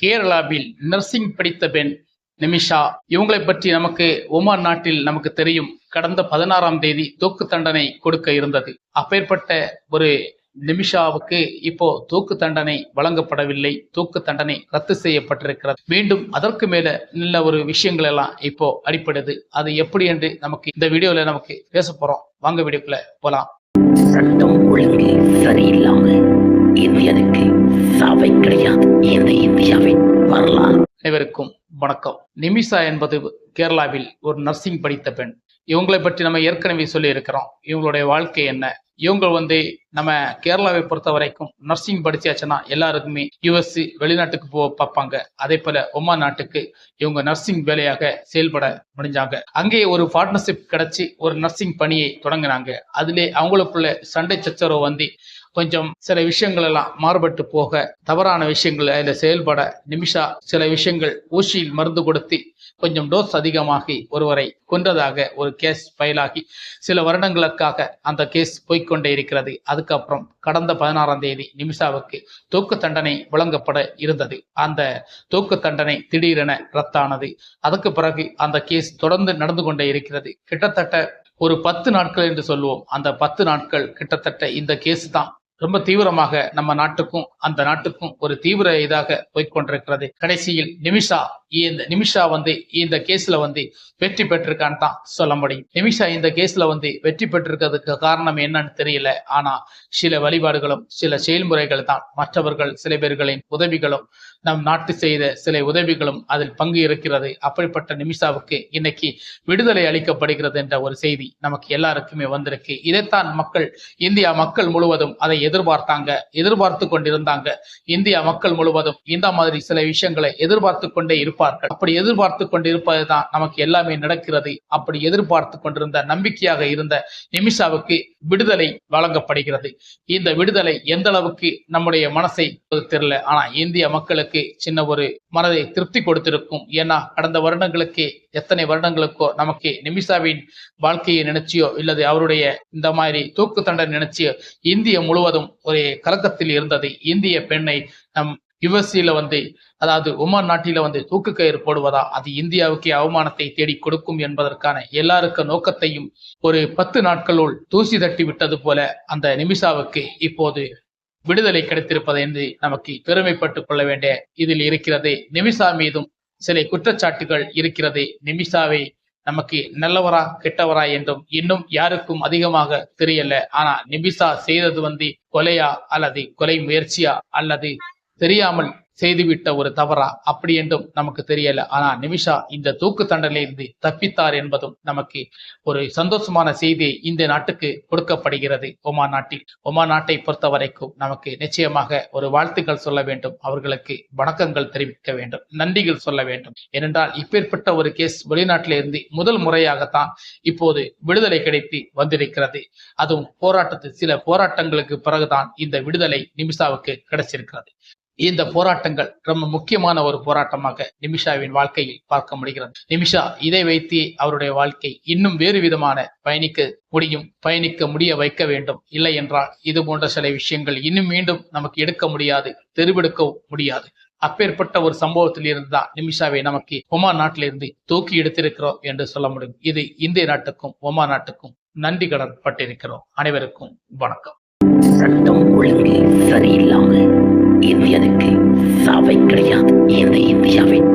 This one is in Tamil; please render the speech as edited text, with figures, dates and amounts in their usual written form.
கேரளாவில் நர்சிங் படித்த பெண் நிமிஷா. இவங்களை பற்றி நமக்கு ஒமான் நாட்டில் நமக்கு தெரியும். கடந்த 16ஆம் தேதி தூக்கு தண்டனை கொடுக்க இருந்தது. அப்பேற்பட்ட ஒரு நிமிஷாவுக்கு இப்போ தூக்கு தண்டனை வழங்கப்படவில்லை. தூக்கு தண்டனை ரத்து செய்யப்பட்டிருக்கிறது. மீண்டும் அதற்கு மேல நல்ல ஒரு விஷயங்கள் எல்லாம் இப்போ அடிப்படுது. அது எப்படி என்று நமக்கு இந்த வீடியோல நமக்கு பேச போறோம். வாங்க வீடியோக்குள்ள போலாம். சட்டம் ஒழுங்கு சரியில்லாம இந்தியனுக்கு சாவை கிடையாது. இந்த இந்தியாவின் வரலாறு. அனைவருக்கும் வணக்கம். நிமிஷா என்பது கேரளாவில் ஒரு நர்சிங் படித்த பெண். இவங்களை பற்றி நம்ம ஏற்கனவே சொல்லி இருக்கிறோம். இவங்களுடைய வாழ்க்கை என்ன, இவங்க நம்ம கேரளாவை பொறுத்த வரைக்கும் நர்சிங் படிச்சாச்சுன்னா எல்லாருக்குமே யுஎஸ் வெளிநாட்டுக்கு பார்ப்பாங்க. அதே போல ஒமான் நாட்டுக்கு இவங்க நர்சிங் வேலையாக செயல்பட முடிஞ்சாங்க. அங்கே ஒரு பார்ட்னர்ஷிப் கிடைச்சி ஒரு நர்சிங் பணியை தொடங்கினாங்க. அதிலே அவங்களுக்குள்ள சண்டை சச்சரவு கொஞ்சம் சில விஷயங்கள் எல்லாம் மாறுபட்டு போக தவறான விஷயங்கள் அதில் செயல்பட நிமிஷா சில விஷயங்கள் ஊசியில் மருந்து கொடுத்து கொஞ்சம் டோஸ் அதிகமாகி ஒருவரை கொன்றதாக ஒரு கேஸ் ஃபைலாகி சில வருடங்களுக்காக அந்த கேஸ் போய்கொண்டே இருக்கிறது. அதுக்கப்புறம் கடந்த 16ஆம் தேதி நிமிஷாவுக்கு தூக்கு தண்டனை வழங்கப்பட இருந்தது. அந்த தூக்கு தண்டனை திடீரென ரத்தானது. அதுக்கு பிறகு அந்த கேஸ் தொடர்ந்து நடந்து கொண்டே இருக்கிறது. கிட்டத்தட்ட ஒரு 10 நாட்கள் என்று சொல்லுவோம். அந்த 10 நாட்கள் கிட்டத்தட்ட இந்த கேஸ் தான் ரொம்ப தீவிரமாக நம்ம நாட்டுக்கும் அந்த நாட்டுக்கும் ஒரு தீவிர இதாக போய்கொண்டிருக்கிறது. கடைசியில் நிமிஷா இந்த கேஸ்ல வெற்றி பெற்றிருக்கான்னு தான் சொல்ல முடியும். நிமிஷா இந்த கேஸ்ல வெற்றி பெற்றிருக்கிறதுக்கு காரணம் என்னன்னு தெரியல. ஆனா சில வழிபாடுகளும் சில செயல்முறைகள் தான், மற்றவர்கள் சில பேர்களின் உதவிகளும் நம் நாட்டு செய்த சில உதவிகளும் அதில் பங்கு இருக்கிறது. அப்படிப்பட்ட நிமிஷாவுக்கு இன்னைக்கு விடுதலை அளிக்கப்படுகிறது என்ற ஒரு செய்தி நமக்கு எல்லாருக்குமே வந்திருக்கு. இதைத்தான் இந்தியா மக்கள் முழுவதும் அதை எதிர்பார்த்து கொண்டிருந்தாங்க. இந்தியா மக்கள் முழுவதும் இந்த மாதிரி சில விஷயங்களை எதிர்பார்த்து கொண்டே இருப்பார்கள். அப்படி எதிர்பார்த்து கொண்டிருப்பதுதான் நமக்கு எல்லாமே நடக்கிறது. அப்படி எதிர்பார்த்து கொண்டிருந்த நம்பிக்கையாக இருந்த நிமிஷாவுக்கு விடுதலை வழங்கப்படுகிறது. இந்த விடுதலை எந்த அளவுக்கு நம்முடைய மனசை தெரியல. ஆனா இந்திய மக்களுக்கு சின்ன ஒரு மனதை திருப்தி கொடுத்திருக்கும். ஏன்னா கடந்த வருடங்களுக்கு எத்தனை வருடங்களுக்கோ நமக்கு நிமிஷாவின் வாழ்க்கையை நினைச்சியோ இல்லது அவருடைய இந்த மாதிரி தூக்கு தண்டனை நினைச்சியோ இந்திய முழுவதும் ஒரு கலக்கத்தில் இருந்தது. இந்திய பெண்ணை நம் யுஎஸ்ல அதாவது ஒமான் நாட்டில தூக்கு கயிறு போடுவதா, அது இந்தியாவுக்கே அவமானத்தை தேடி கொடுக்கும் என்பதற்கான எல்லாருக்கும் நோக்கத்தையும் ஒரு 10 நாட்களுள் தூசி தட்டி விட்டது போல அந்த நிமிஷாவுக்கு இப்போது விடுதலை கிடைத்திருப்பது என்று நமக்கு பெருமைப்பட்டுக் கொள்ள வேண்டிய இதில் இருக்கிறது. நிமிஷா மீதும் சில குற்றச்சாட்டுகள் இருக்கிறது. நிமிஷாவை நமக்கு நல்லவரா கெட்டவரா என்றும் இன்னும் யாருக்கும் அதிகமாக தெரியல. ஆனா நிமிஷா செய்தது கொலையா அல்லது கொலை முயற்சியா அல்லது தெரியாமல் செய்துவிட்ட ஒரு தவறா அப்படி என்றும் நமக்கு தெரியல. ஆனா நிமிஷா இந்த தூக்கு தண்டனையிலிருந்து தப்பித்தார் என்பதும் நமக்கு ஒரு சந்தோஷமான செய்தி இந்த நாட்டுக்கு கொடுக்கப்படுகிறது. ஒமான் நாட்டை பொறுத்த வரைக்கும் நமக்கு நிச்சயமாக ஒரு வாழ்த்துக்கள் சொல்ல வேண்டும். அவர்களுக்கு வணக்கங்கள் தெரிவிக்க வேண்டும், நன்றிகள் சொல்ல வேண்டும். ஏனென்றால் இப்பேற்பட்ட ஒரு கேஸ் வெளிநாட்டிலிருந்து முதல் முறையாகத்தான் இப்போது விடுதலை கிடைத்து வந்திருக்கிறது. அதுவும் சில போராட்டங்களுக்கு பிறகுதான் இந்த விடுதலை நிமிஷாவுக்கு கிடைச்சிருக்கிறது. இந்த போராட்டங்கள் ரொம்ப முக்கியமான ஒரு போராட்டமாக நிமிஷாவின் வாழ்க்கையில் பார்க்க முடிகிறது. நிமிஷா இதை வைத்து அவருடைய வாழ்க்கை இன்னும் வேறு விதமான பயணிக்க முடிய வைக்க வேண்டும். இல்லை என்றால் இது போன்ற சில விஷயங்கள் இன்னும் மீண்டும் நமக்கு எடுக்க முடியாது, தெரிவெடுக்க முடியாது. அப்பேற்பட்ட ஒரு சம்பவத்தில் இருந்துதான் நிமிஷாவை நமக்கு ஒமான் நாட்டிலிருந்து தூக்கி எடுத்திருக்கிறோம் என்று சொல்ல முடியும். இது இந்திய நாட்டுக்கும் ஒமான் நாட்டுக்கும் நன்றி கடன் பட்டிருக்கிறோம். அனைவருக்கும் வணக்கம். சட்டம் ஒழுங்கு சரியில்லாம இந்தியனுக்கு சாவை கிடையாது. இந்த இந்தியாவின்